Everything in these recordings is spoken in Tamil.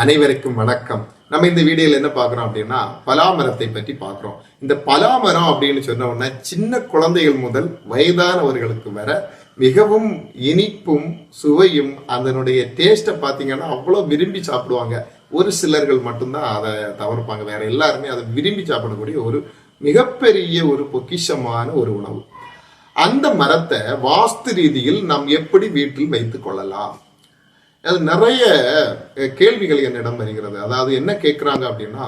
அனைவருக்கும் வணக்கம். நம்ம இந்த வீடியோல என்ன பார்க்குறோம் அப்படின்னா பலாமரத்தை பற்றி பார்க்குறோம். இந்த பலாமரம் அப்படின்னு சொன்ன உடனே சின்ன குழந்தைகள் முதல் வயதானவர்களுக்கு வர மிகவும் இனிப்பும் சுவையும் அதனுடைய டேஸ்ட்டை பார்த்தீங்கன்னா அவ்வளோ விரும்பி சாப்பிடுவாங்க. ஒரு சிலர்கள் மட்டும்தான் அதை தவிர்ப்பாங்க. வேற எல்லாருமே அதை விரும்பி சாப்பிடக்கூடிய ஒரு மிகப்பெரிய ஒரு பொக்கிஷமான ஒரு உணவு. அந்த மரத்தை வாஸ்து ரீதியில் நாம் எப்படி வீட்டில் வைத்துக் கொள்ளலாம்? அது நிறைய கேள்விகள் என்னிடம் வருகிறது. அதாவது என்ன கேட்குறாங்க அப்படின்னா,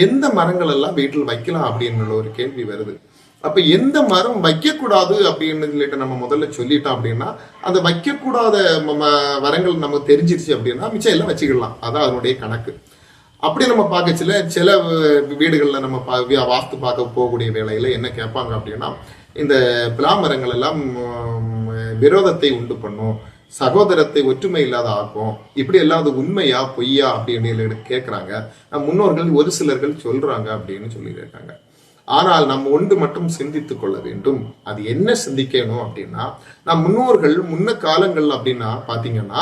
எந்த மரங்கள் எல்லாம் வீட்டில் வைக்கலாம் அப்படின்னு ஒரு கேள்வி வருது. அப்ப எந்த மரம் வைக்கக்கூடாது அப்படின்னு சொல்லிட்டு நம்ம முதல்ல சொல்லிட்டோம் அப்படின்னா, அந்த வைக்கக்கூடாத மரங்கள் நமக்கு தெரிஞ்சிருச்சு அப்படின்னா மிச்சம் எல்லாம் வச்சுக்கலாம். அதான் அதனுடைய கணக்கு. அப்படி நம்ம பார்க்கச்சில சில வீடுகளில் நம்ம வாஸ்து பார்க்க போகக்கூடிய வேலையில என்ன கேட்பாங்க அப்படின்னா, இந்த பிளாமரங்கள் எல்லாம் விரோதத்தை உண்டு பண்ணும், சகோதரத்தை ஒற்றுமை இல்லாத ஆக்கும், இப்படி எல்லாம் உண்மையா பொய்யா அப்படின்னு கேட்கிறாங்க. முன்னோர்கள் ஒரு சிலர்கள் சொல்றாங்க அப்படின்னு சொல்லியிருக்காங்க. ஆனால் நம்ம ஒன்று மட்டும் சிந்தித்துக் கொள்ள வேண்டும். அது என்ன சிந்திக்கணும் அப்படின்னா, நம் முன்னோர்கள் முன்ன காலங்கள் அப்படின்னா பாத்தீங்கன்னா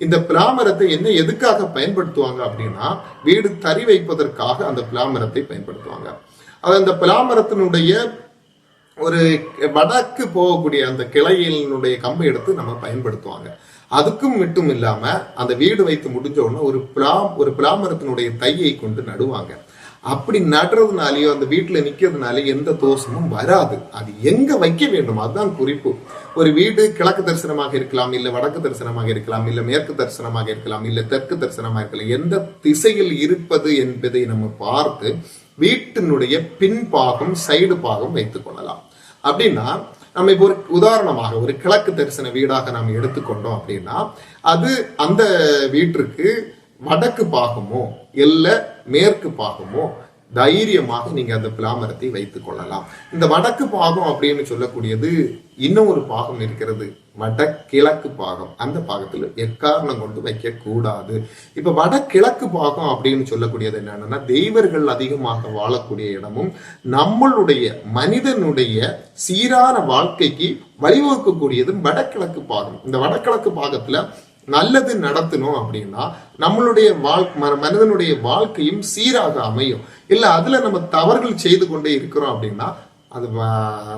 இந்த பிளாமரத்தை என்ன எதுக்காக பயன்படுத்துவாங்க அப்படின்னா, வீடு தறி வைப்பதற்காக அந்த பிளாமரத்தை பயன்படுத்துவாங்க. அது அந்த பிளாமரத்தினுடைய ஒரு வடக்கு போகக்கூடிய அந்த கிளையினுடைய கம்பை எடுத்து நம்ம பயன்படுத்துவாங்க. அதுக்கும் மட்டும் இல்லாம அந்த வீடு வைத்து முடிஞ்ச உடனே ஒரு பிளாமரத்தினுடைய தையை கொண்டு நடுவாங்க. அப்படி நடுறதுனாலயோ அந்த வீட்டுல நிக்கிறதுனால எந்த தோஷமும் வராது. அது எங்க வைக்க வேண்டும் அதுதான் குறிப்பு. ஒரு வீடு கிழக்கு தரிசனமாக இருக்கலாம், இல்ல வடக்கு தரிசனமாக இருக்கலாம், இல்ல மேற்கு தரிசனமாக இருக்கலாம், இல்ல தெற்கு தரிசனமாக இருக்கலாம். எந்த திசையில் இருப்பது என்பதை நம்ம பார்த்து வீட்டினுடைய பின்பாகம் சைடு பாகம் வைத்துக் கொள்ளலாம். அப்படின்னா நம்ம இப்போ ஒரு உதாரணமாக ஒரு கிழக்கு தரிசன வீடாக நாம் எடுத்துக்கொண்டோம் அப்படின்னா, அது அந்த வீட்டிற்கு வடக்கு பாகமோ இல்ல மேற்கு பாகமோ தைரியமாக நீங்க அந்த பிளாமரத்தை வைத்துக் கொள்ளலாம். இந்த வடக்கு பாகம் அப்படின்னு சொல்லக்கூடியது இன்னும் ஒரு பாகம் இருக்கிறது, வடகிழக்கு பாகம். அந்த பாகத்தில் எக்காரணம் கொண்டு வைக்க கூடாது. இப்ப வடகிழக்கு பாகம் அப்படின்னு சொல்லக்கூடியது என்னன்னா, தெய்வர்கள் அதிகமாக வாழக்கூடிய இடமும் நம்மளுடைய மனிதனுடைய சீரான வாழ்க்கைக்கு வழிவகுக்கக்கூடியதும் வடகிழக்கு பாகம். இந்த வடகிழக்கு பாகத்துல நல்லது நடத்தணும் அப்படின்னா நம்மளுடைய மனிதனுடைய வாழ்க்கையும் சீராக அமையும். இல்ல அதுல நம்ம தவறுகள் செய்து கொண்டே இருக்கிறோம் அப்படின்னா அது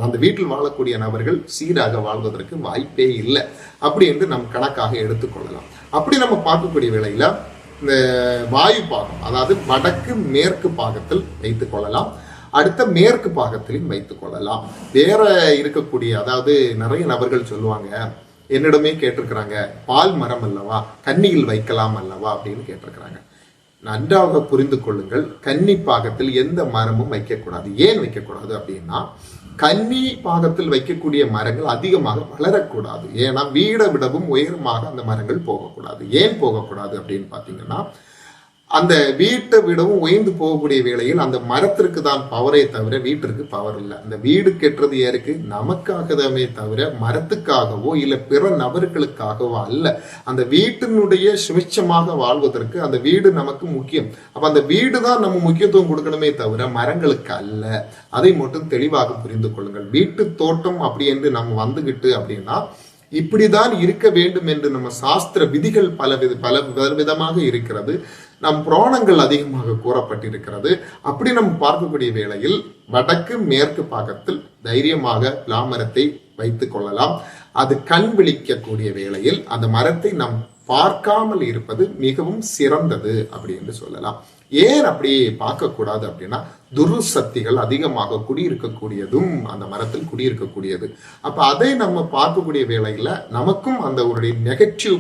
அந்த வீட்டில் வாழக்கூடிய நபர்கள் சீராக வாழ்வதற்கு வாய்ப்பே இல்லை அப்படி என்று நம் கணக்காக எடுத்துக்கொள்ளலாம். அப்படி நம்ம பார்க்கக்கூடிய வேளையில இந்த வாயு பாகம், அதாவது வடக்கு மேற்கு பாகத்தில் வைத்துக் கொள்ளலாம். அடுத்த மேற்கு பாகத்திலும் வைத்துக் கொள்ளலாம். வேற இருக்கக்கூடிய, அதாவது நிறைய நபர்கள் சொல்லுவாங்க, என்னிடமே கேட்டிருக்கிறாங்க, பால் மரம் அல்லவா கன்னியில் வைக்கலாம் அல்லவா அப்படின்னு கேட்டிருக்கிறாங்க. நன்றாக புரிந்து கொள்ளுங்கள், கன்னி பாகத்தில் எந்த மரமும் வைக்கக்கூடாது. ஏன் வைக்கக்கூடாது அப்படின்னா, கன்னி பாகத்தில் வைக்கக்கூடிய மரங்கள் அதிகமாக வளரக்கூடாது. ஏன்னா வீடை விடவும் உயரமாக அந்த மரங்கள் போகக்கூடாது. ஏன் போகக்கூடாது அப்படின்னு பாத்தீங்கன்னா, அந்த வீட்டை விடவும் உயர்ந்து போகக்கூடிய வேளையில் அந்த மரத்திற்கு தான் பவரே தவிர வீட்டிற்கு பவர் இல்லை. அந்த வீடு கெட்டுறது யாருக்கு? நமக்காகவே தவிர மரத்துக்காகவோ இல்லை பிற நபர்களுக்காகவோ அல்ல. அந்த வீட்டினுடைய சுமிச்சமாக வாழ்வதற்கு அந்த வீடு நமக்கு முக்கியம். அப்ப அந்த வீடு தான் நம்ம முக்கியத்துவம் கொடுக்கணுமே தவிர மரங்களுக்கு அல்ல. அதை மட்டும் தெளிவாக புரிந்து கொள்ளுங்கள். வீட்டு தோட்டம் அப்படி என்று நம்ம வந்துகிட்டு அப்படின்னா இப்படிதான் இருக்க வேண்டும் என்று நம்ம சாஸ்திர விதிகள் பல விதமாக இருக்கிறது. நம் புராணங்கள் அதிகமாக கூறப்பட்டிருக்கிறது. அப்படி நம்ம பார்க்கக்கூடிய வேளையில் வடக்கு மேற்கு பாகத்தில் தைரியமாக பிளாமரத்தை வைத்துக் கொள்ளலாம். அது கண் விழிக்கக்கூடிய வேளையில் அந்த மரத்தை நாம் பார்க்காமல் இருப்பது மிகவும் சிறந்தது அப்படி என்று சொல்லலாம். ஏன் அப்படி பார்க்கக்கூடாது அப்படின்னா, துர்சக்திகள் அதிகமாக குடியிருக்கக்கூடியதும் அந்த மரத்தில் குடியிருக்கக்கூடியது. அப்ப அதை நம்ம பார்க்கக்கூடிய வேளையில நமக்கும் அந்த ஒரு நெகட்டிவ்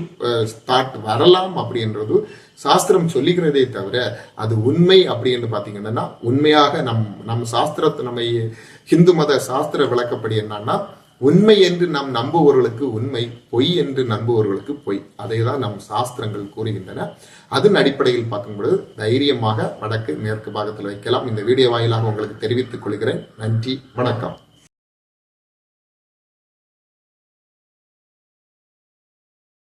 தாட் வரலாம் அப்படின்றது சாஸ்திரம் சொல்லுகிறதே தவிர அது உண்மை அப்படின்னு பாத்தீங்கன்னா, உண்மையாக நம் சாஸ்திரத்தை நம்ம ஹிந்து மத சாஸ்திர விளக்கப்படி என்னன்னா, உண்மை என்று நாம் நம்புபவர்களுக்கு உண்மை, பொய் என்று நம்புபவர்களுக்கு பொய். அதை தான் நம் சாஸ்திரங்கள் கூறுகின்றன. அதன் அடிப்படையில் பார்க்கும்பொழுது தைரியமாக வடக்கு மேற்கு பாகத்தில் வைக்கலாம். இந்த வீடியோ வாயிலாக உங்களுக்கு தெரிவித்துக் கொள்கிறேன். நன்றி, வணக்கம்.